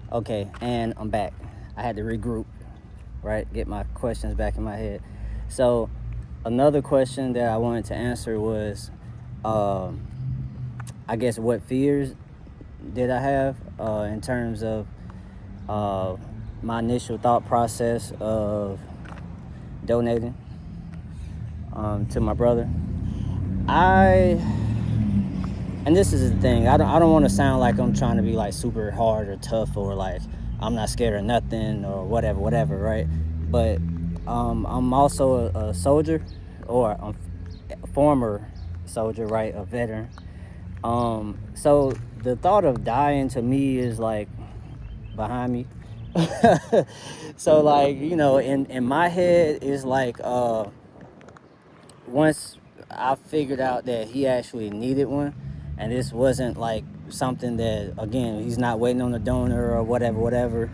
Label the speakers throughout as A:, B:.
A: Okay, and I'm back. I had to regroup, right? Get my questions back in my head. So, another question that I wanted to answer was, um, I guess, what fears did I have in terms of uh, my initial thought process of donating to my brother. I and this is the thing. I don't want to sound like I'm trying to be like super hard or tough or like I'm not scared of nothing or whatever, right? But I'm also a soldier, or a former soldier, right? A veteran. So the thought of dying to me is like behind me. So like, in my head is like once I figured out that he actually needed one, and this wasn't like something that, again, he's not waiting on a donor or whatever.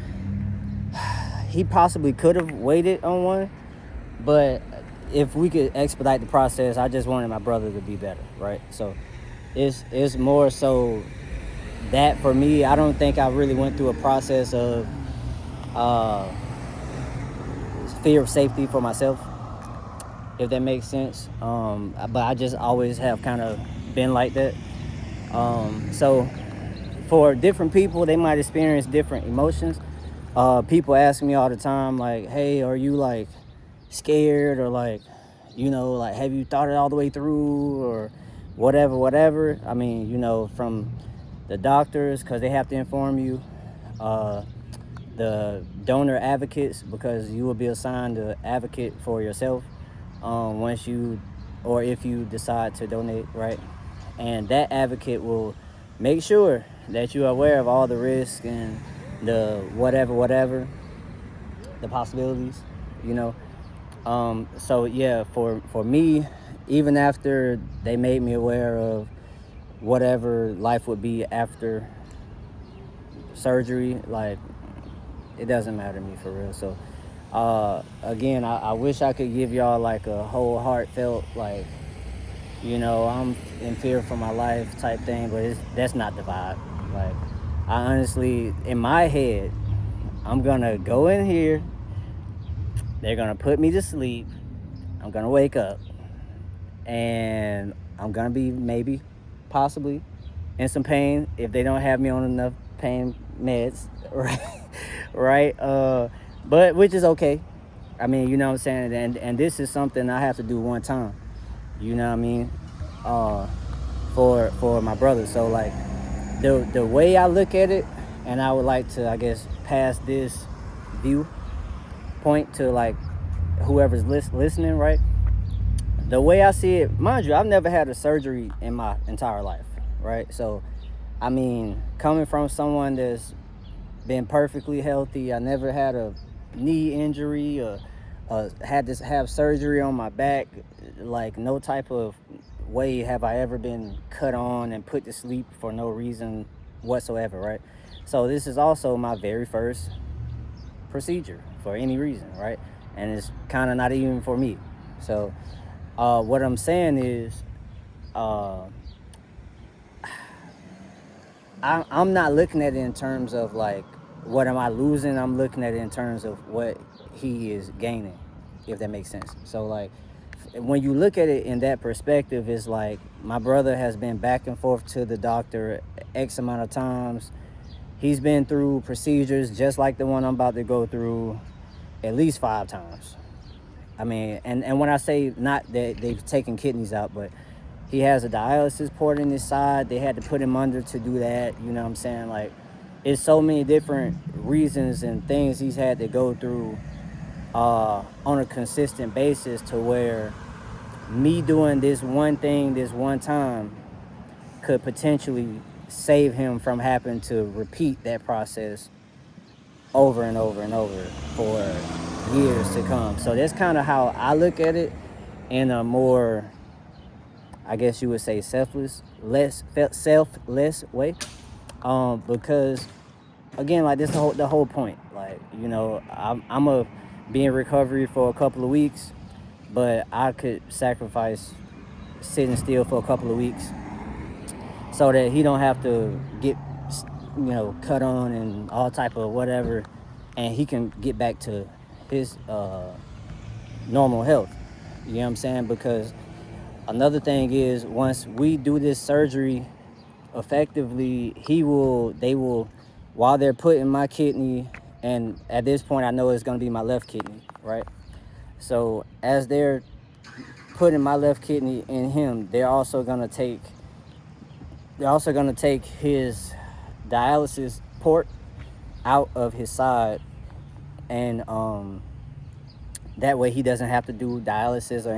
A: He possibly could have waited on one, but if we could expedite the process, I just wanted my brother to be better, right? So it's more so that for me, I don't think I really went through a process of uh, fear of safety for myself, if that makes sense. But I just always have kind of been like that. So for different people, they might experience different emotions. People ask me all the time, like, hey, are you like scared, or like, like, have you thought it all the way through, or whatever. I mean, from the doctors, because they have to inform you, the donor advocates, because you will be assigned an advocate for yourself once you, or if you decide to donate, right? And that advocate will make sure that you are aware of all the risks and the whatever, the possibilities, you know. So yeah, for me, even after they made me aware of whatever life would be after surgery, like, it doesn't matter to me for real. So again, I wish I could give y'all like a whole heartfelt, like, I'm in fear for my life type thing, but that's not the vibe. Like, I honestly, in my head, I'm gonna go in here, they're gonna put me to sleep, I'm gonna wake up, and I'm gonna be maybe, possibly, in some pain if they don't have me on enough pain meds, right? Right? But which is okay. I mean, you know what I'm saying? And this is something I have to do one time. You know what I mean? Uh, for my brother. So like, the way I look at it, and I would like to, I guess, pass this view point to like whoever's listening, right? The way I see it, mind you, I've never had a surgery in my entire life, right? So, I mean, coming from someone that's been perfectly healthy, I never had a knee injury, or had to have surgery on my back. Like, no type of way have I ever been cut on and put to sleep for no reason whatsoever, right? So this is also my very first procedure for any reason, right? And it's kind of not even for me. So what I'm saying is, uh, I'm not looking at it in terms of like, what am I losing? I'm looking at it in terms of what he is gaining, if that makes sense. So like, when you look at it in that perspective, it's like, my brother has been back and forth to the doctor X amount of times. He's been through procedures just like the one I'm about to go through at least 5 times. I mean, and when I say, not that they've taken kidneys out, but he has a dialysis port in his side. They had to put him under to do that. You know what I'm saying? Like, it's so many different reasons and things he's had to go through on a consistent basis, to where me doing this one thing this one time could potentially save him from having to repeat that process over and over and over for years to come. So that's kind of how I look at it, in a more, I guess you would say, selfless way. Because again, like, this the whole point. Like, I'm a be in recovery for a couple of weeks, but I could sacrifice sitting still for a couple of weeks so that he don't have to get cut on and all type of whatever, and he can get back to his normal health. You know what I'm saying? Because another thing is, once we do this surgery effectively, they will, while they're putting my kidney, and at this point I know it's going to be my left kidney, right? So as they're putting my left kidney in him, they're also going to take his dialysis port out of his side, and that way he doesn't have to do dialysis or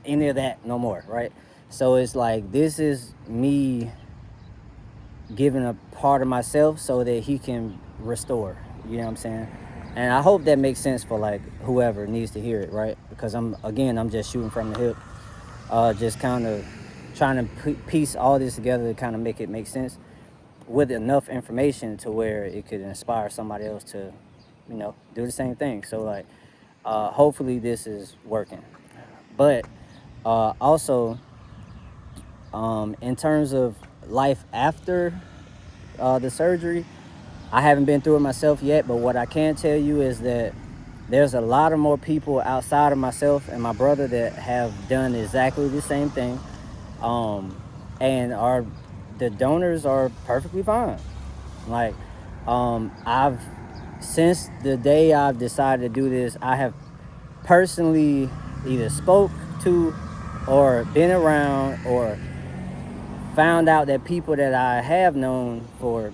A: any of that no more, right? So it's like, this is me giving a part of myself so that he can restore. You know what I'm saying? And I hope that makes sense for like whoever needs to hear it, right? Because I'm just shooting from the hip, just kind of trying to piece all this together to kind of make it make sense with enough information to where it could inspire somebody else to, do the same thing. So like, hopefully this is working. But also, in terms of life after the surgery, I haven't been through it myself yet, but what I can tell you is that there's a lot of more people outside of myself and my brother that have done exactly the same thing, and the donors are perfectly fine. Like, since the day I've decided to do this, I have personally either spoke to or been around or found out that people that I have known for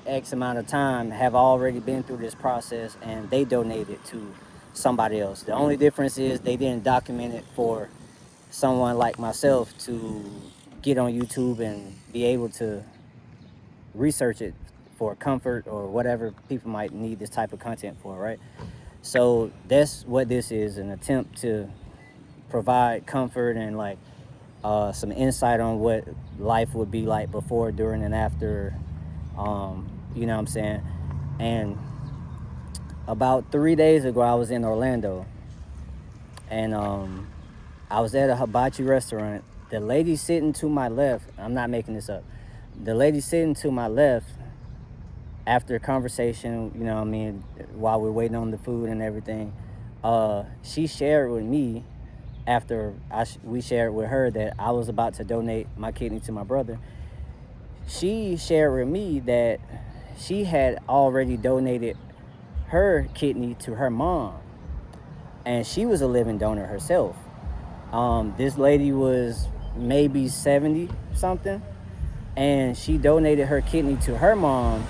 A: X amount of time have already been through this process, and they donated to somebody else. The only difference is they didn't document it for someone like myself to get on YouTube and be able to research it for comfort or whatever people might need this type of content for, right? So that's what this is, an attempt to provide comfort and like some insight on what life would be like before, during, and after. You know what I'm saying? And about 3 days ago, I was in Orlando, and I was at a hibachi restaurant. The lady sitting to my left, I'm not making this up, the lady sitting to my left, after a conversation, while we're waiting on the food and everything, she shared with me, after we shared with her that I was about to donate my kidney to my brother. She shared with me that she had already donated her kidney to her mom, and she was a living donor herself. This lady was maybe 70 something, and she donated her kidney to her mom.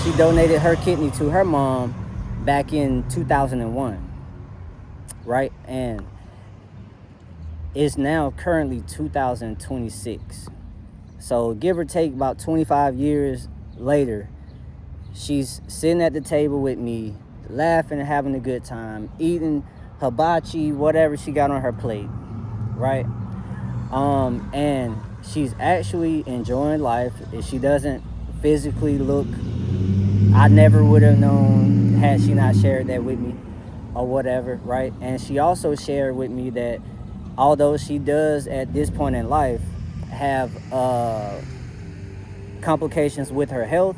A: She donated her kidney to her mom back in 2001, right? And it's now currently 2026. So give or take about 25 years later, she's sitting at the table with me, laughing and having a good time, eating hibachi, whatever she got on her plate, right? And she's actually enjoying life. She doesn't physically look, I never would have known had she not shared that with me or whatever, right? And she also shared with me that although she does at this point in life have complications with her health,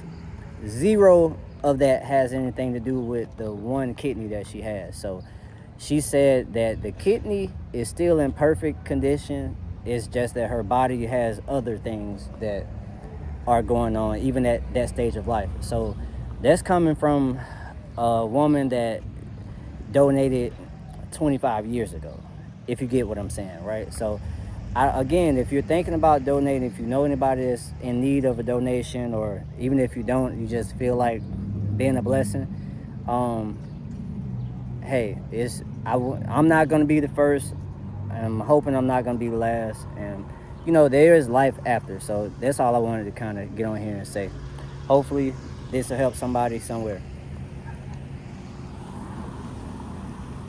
A: zero of that has anything to do with the one kidney that she has. So she said that the kidney is still in perfect condition. It's just that her body has other things that are going on even at that stage of life. So that's coming from a woman that donated 25 years ago, if you get what I'm saying, right? So again, if you're thinking about donating, if you know anybody that's in need of a donation, or even if you don't, you just feel like being a blessing, hey, I'm not going to be the first. I'm hoping I'm not going to be the last. And, there is life after. So that's all I wanted to kind of get on here and say. Hopefully this will help somebody somewhere.